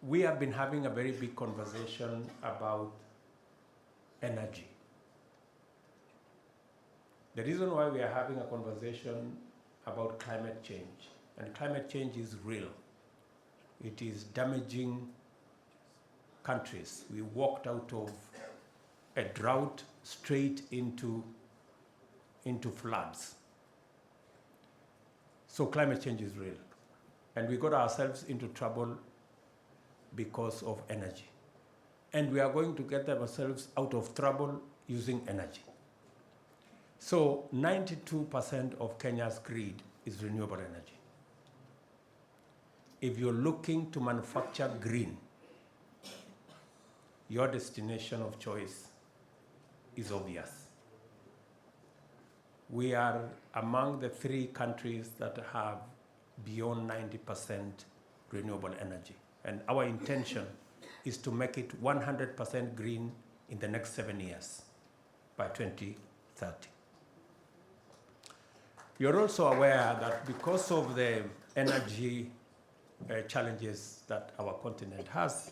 we have been having a very big conversation about energy. The reason why we are having a conversation about climate change, and climate change is real. It is damaging countries. We walked out of a drought straight into floods. So climate change is real. And we got ourselves into trouble because of energy. And we are going to get ourselves out of trouble using energy. So 92% of Kenya's grid is renewable energy. If you're looking to manufacture green, your destination of choice is obvious. We are among the 3 countries that have beyond 90% renewable energy. And our intention is to make it 100% green in the next 7 years, by 2030. You're also aware that because of the energy challenges that our continent has,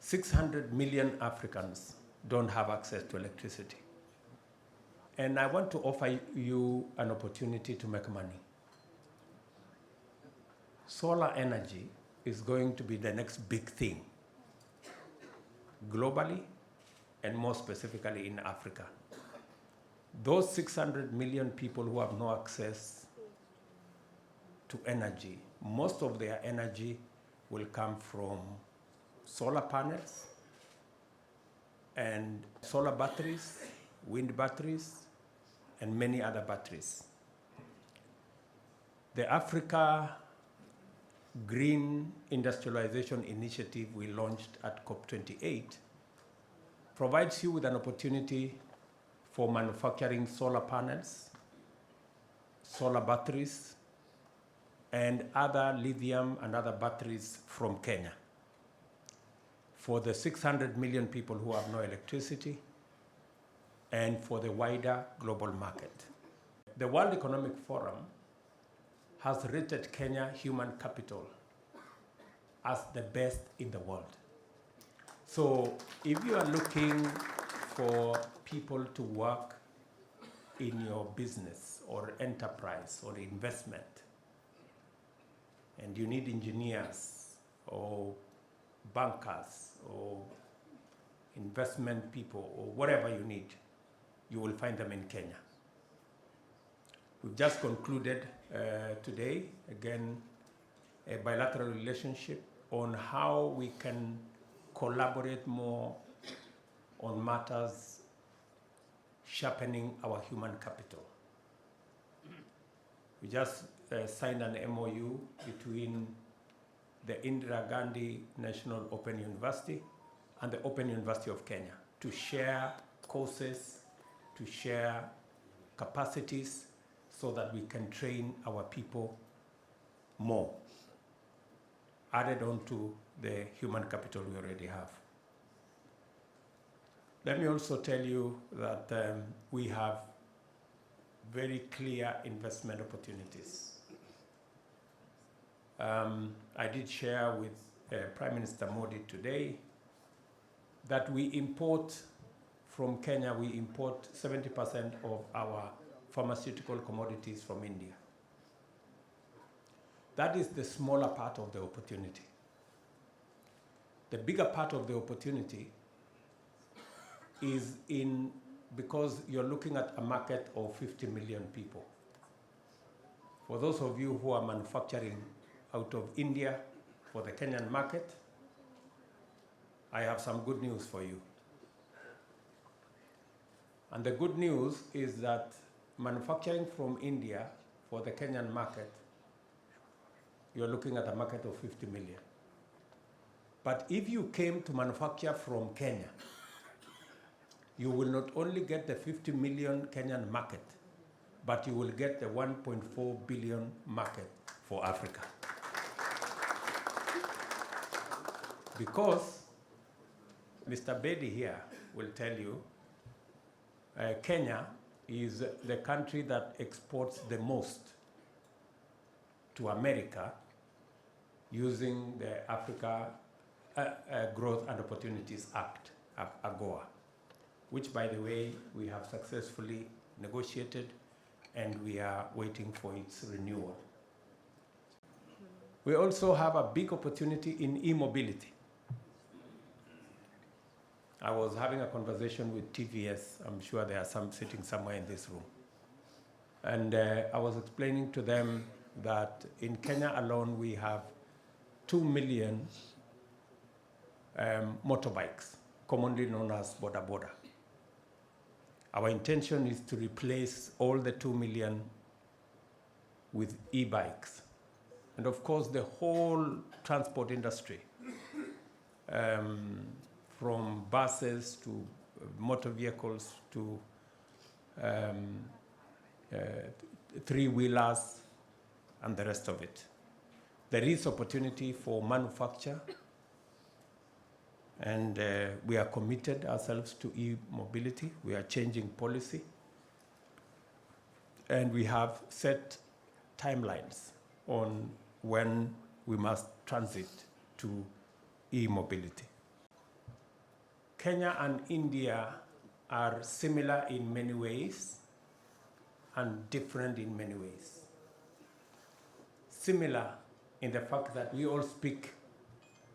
600 million Africans don't have access to electricity. And I want to offer you an opportunity to make money. Solar energy is going to be the next big thing, globally, and more specifically in Africa. Those 600 million people who have no access to energy, most of their energy will come from solar panels and solar batteries, wind batteries, and many other batteries. The Africa Green Industrialization Initiative we launched at COP28 provides you with an opportunity for manufacturing solar panels, solar batteries, and other lithium and other batteries from Kenya for the 600 million people who have no electricity and for the wider global market. The World Economic Forum has rated Kenya human capital as the best in the world. So if you are looking for people to work in your business or enterprise or investment, and you need engineers or bankers or investment people or whatever you need, you will find them in Kenya. We've just concluded today, again, a bilateral relationship on how we can collaborate more on matters sharpening our human capital. We just signed an MOU between the Indira Gandhi National Open University and the Open University of Kenya to share courses, to share capacities, so that we can train our people more, added on to the human capital we already have. Let me also tell you that we have very clear investment opportunities. I did share with Prime Minister Modi today that we import from Kenya, we import 70% of our pharmaceutical commodities from India. That is the smaller part of the opportunity. The bigger part of the opportunity is because you're looking at a market of 50 million people. For those of you who are manufacturing out of India for the Kenyan market, I have some good news for you. And the good news is that manufacturing from India for the Kenyan market, you're looking at a market of 50 million. But if you came to manufacture from Kenya, you will not only get the 50 million Kenyan market, but you will get the 1.4 billion market for Africa. Because Mr. Bedi here will tell you, Kenya is the country that exports the most to America using the Africa Growth and Opportunities Act, AGOA, which, by the way, we have successfully negotiated and we are waiting for its renewal. We also have a big opportunity in e-mobility. I was having a conversation with TVS. I'm sure there are some sitting somewhere in this room. And I was explaining to them that in Kenya alone, we have 2 million motorbikes, commonly known as boda boda. Our intention is to replace all the 2 million with e-bikes. And of course, the whole transport industry, from buses to motor vehicles to three-wheelers and the rest of it. There is opportunity for manufacture, and we are committed ourselves to e-mobility. We are changing policy, and we have set timelines on when we must transit to e-mobility. Kenya and India are similar in many ways and different in many ways. Similar in the fact that we all speak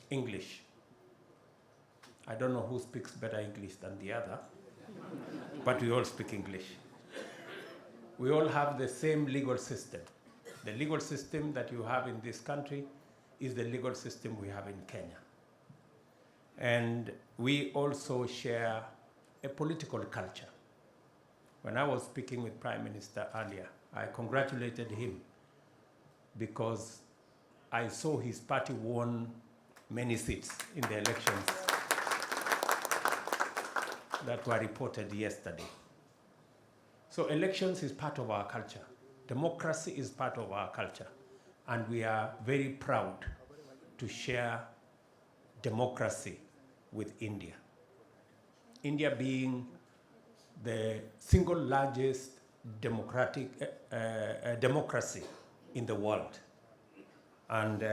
English. I don't know who speaks better English than the other, but we all speak English. We all have the same legal system. The legal system that you have in this country is the legal system we have in Kenya. And we also share a political culture. When I was speaking with Prime Minister earlier, I congratulated him because I saw his party won many seats in the elections that were reported yesterday. So elections is part of our culture. Democracy is part of our culture. And we are very proud to share democracy with India. India being the single largest democracy in the world. And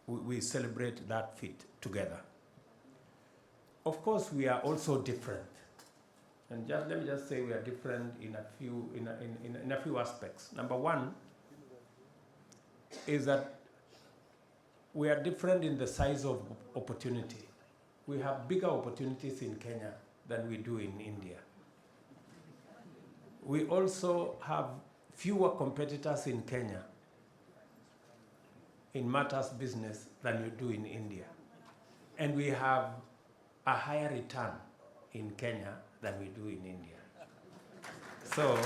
we celebrate that feat together. Of course, we are also different. And let me just say we are different in a few aspects. Number one is that we are different in the size of opportunity. We have bigger opportunities in Kenya than we do in India. We also have fewer competitors in Kenya in matters business than you do in India. And we have a higher return in Kenya than we do in India. So,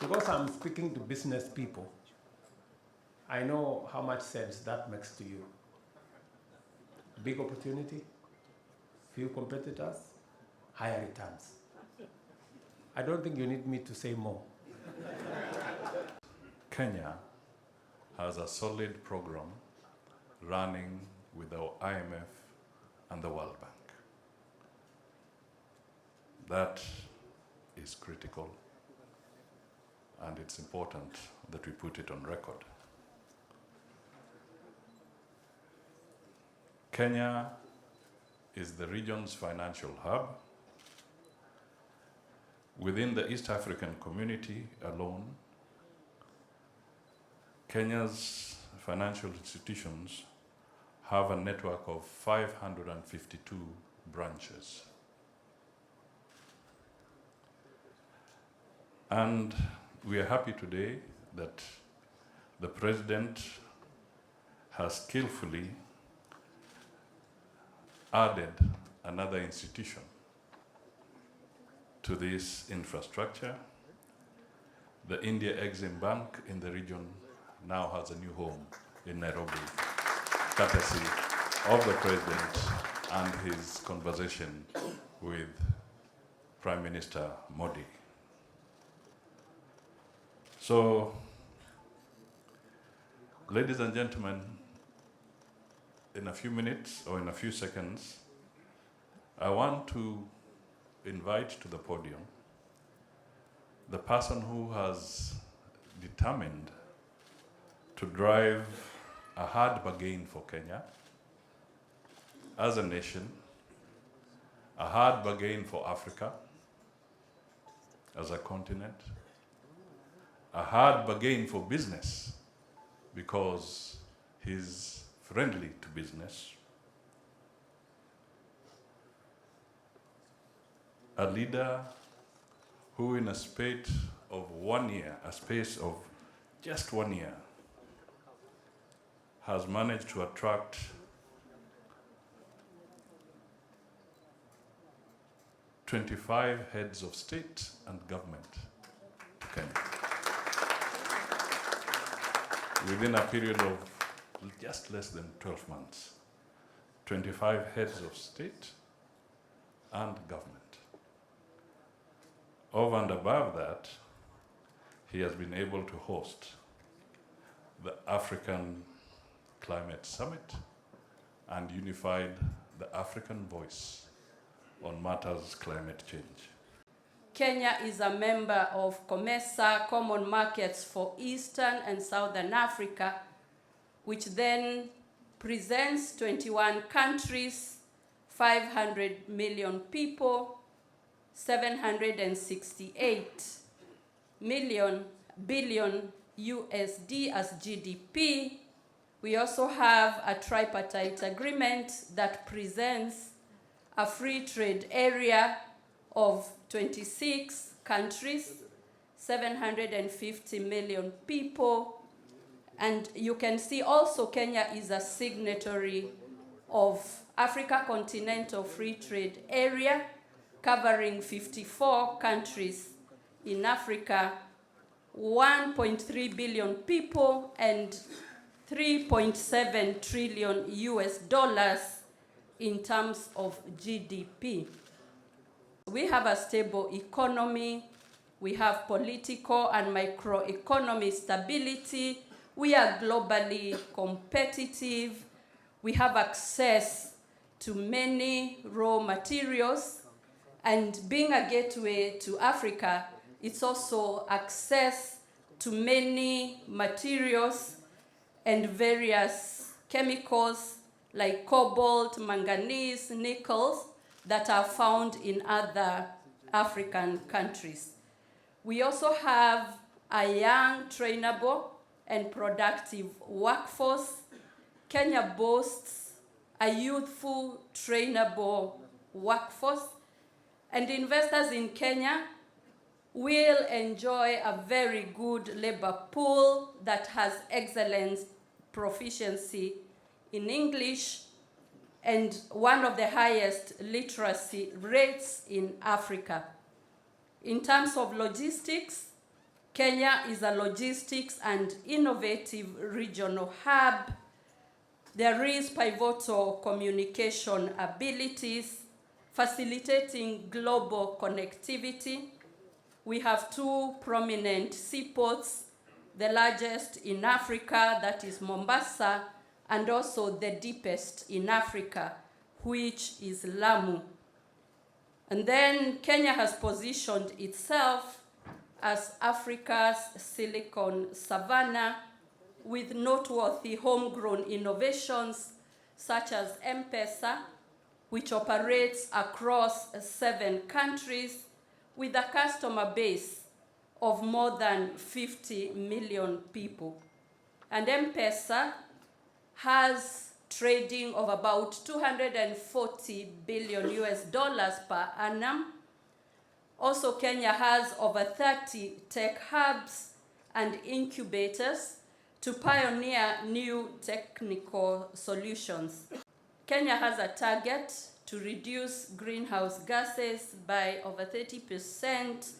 because I'm speaking to business people, I know how much sense that makes to you. Big opportunity, few competitors, higher returns. I don't think you need me to say more. Kenya has a solid program running with the IMF and the World Bank. That is critical, and it's important that we put it on record. Kenya is the region's financial hub. Within the East African community alone, Kenya's financial institutions have a network of 552 branches. And we are happy today that the President has skillfully added another institution to this infrastructure. The India Exim Bank in the region now has a new home in Nairobi, courtesy of the President and his conversation with Prime Minister Modi. So, ladies and gentlemen, in a few minutes or in a few seconds, I want to invite to the podium the person who has determined to drive a hard bargain for Kenya as a nation, a hard bargain for Africa as a continent, a hard bargain for business because he's friendly to business, a leader who in a space of 1 year, a space of just 1 year, has managed to attract "25 heads of state and government to Kenya within a period of just less than 12 months. 25 heads of state and government. Over and above that, he has been able to host the African Climate Summit and unified the African voice on matters climate change. Kenya is a member of COMESA, Common Markets for Eastern and Southern Africa, which then presents 21 countries, 500 million people, 768 billion USD as GDP. We also have a tripartite agreement that presents a free trade area of 26 countries, 750 million people. And you can see also Kenya is a signatory of Africa Continental Free Trade Area, covering 54 countries in Africa, 1.3 billion people, and 3.7 trillion US dollars in terms of GDP. We have a stable economy, we have political and microeconomic stability, we are globally competitive, we have access to many raw materials, and being a gateway to Africa, it's also access to many materials and various chemicals like cobalt, manganese, nickels that are found in other African countries. We also have a young, trainable, and productive workforce. Kenya boasts a youthful, trainable workforce, and investors in Kenya will enjoy a very good labor pool that has excellent proficiency in English and one of the highest literacy rates in Africa. In terms of logistics, Kenya is a logistics and innovative regional hub. There is pivotal communication abilities, facilitating global connectivity. We have 2 prominent seaports, the largest in Africa, that is Mombasa, and also the deepest in Africa, which is Lamu. And then Kenya has positioned itself as Africa's Silicon Savannah with noteworthy homegrown innovations such as M-Pesa, which operates across 7 countries with a customer base of more than 50 million people. And M-Pesa has trading of about 240 billion US dollars per annum. Also, Kenya has over 30 tech hubs and incubators to pioneer new technical solutions. Kenya has a target to reduce greenhouse gases by over 30%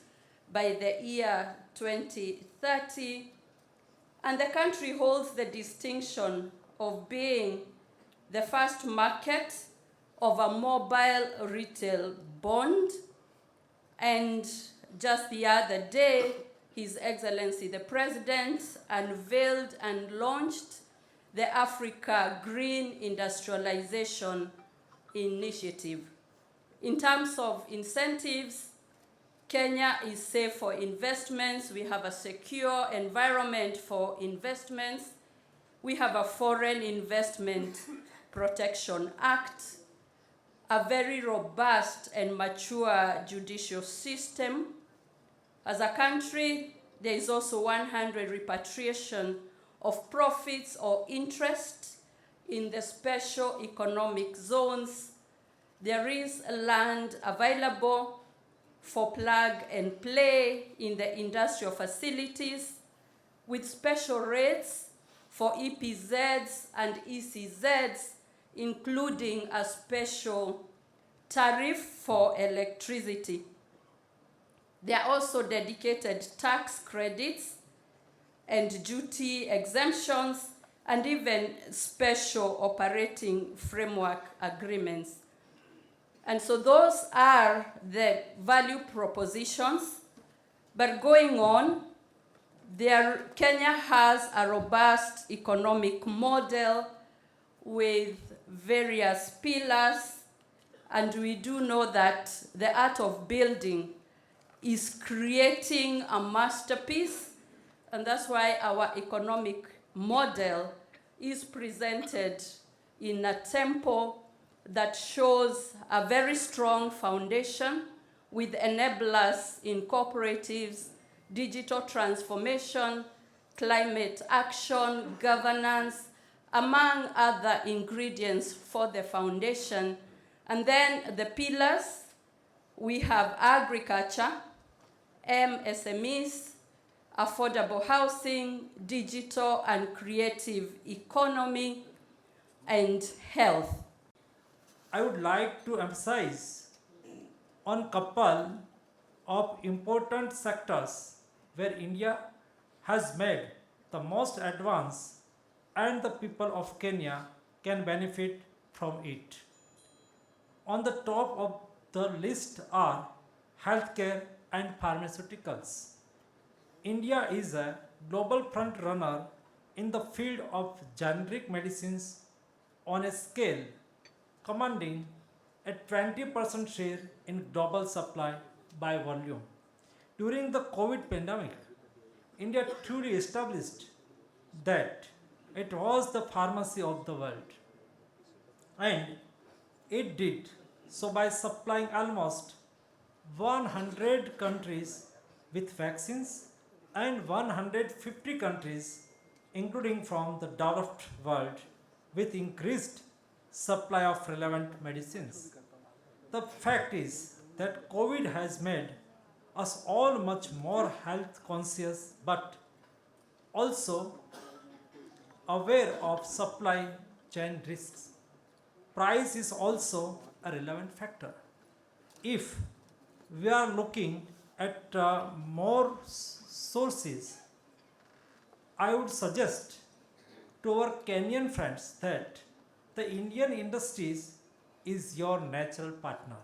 by the year 2030. And the country holds the distinction of being the first market of a mobile retail bond. And just the other day, His Excellency the President unveiled and launched the Africa Green Industrialization Initiative. In terms of incentives, Kenya is safe for investments. We have a secure environment for investments. We have a Foreign Investment Protection Act, a very robust and mature judicial system. As a country, there is also 100 repatriation of profits or interest in the special economic zones. There is land available for plug and play in the industrial facilities with special rates for EPZs and ECZs, including a special tariff for electricity. There are also dedicated tax credits and duty exemptions, and even special operating framework agreements. And so those are the value propositions. But going on, Kenya has a robust economic model with various pillars, and we do know that the art of building is creating a masterpiece, and that's why our economic model is presented in a tempo that shows a very strong foundation with enablers in cooperatives, digital transformation, climate action, governance, among other ingredients for the foundation. And then the pillars, we have agriculture, MSMEs, affordable housing, digital and creative economy, and health. I would like to emphasize on a couple of important sectors where India has made the most advance and the people of Kenya can benefit from it. On the top of the list are healthcare and pharmaceuticals. India is a global front runner in the field of generic medicines on a scale commanding a 20% share in global supply by volume. During the COVID pandemic, India truly established that it was the pharmacy of the world. And it did so by supplying almost 100 countries with vaccines and 150 countries, including from the developed world, with increased supply of relevant medicines. The fact is that COVID has made us all much more health conscious, but also aware of supply chain risks. Price is also a relevant factor. If we are looking at more sources, I would suggest to our Kenyan friends that the Indian industries is your natural partner.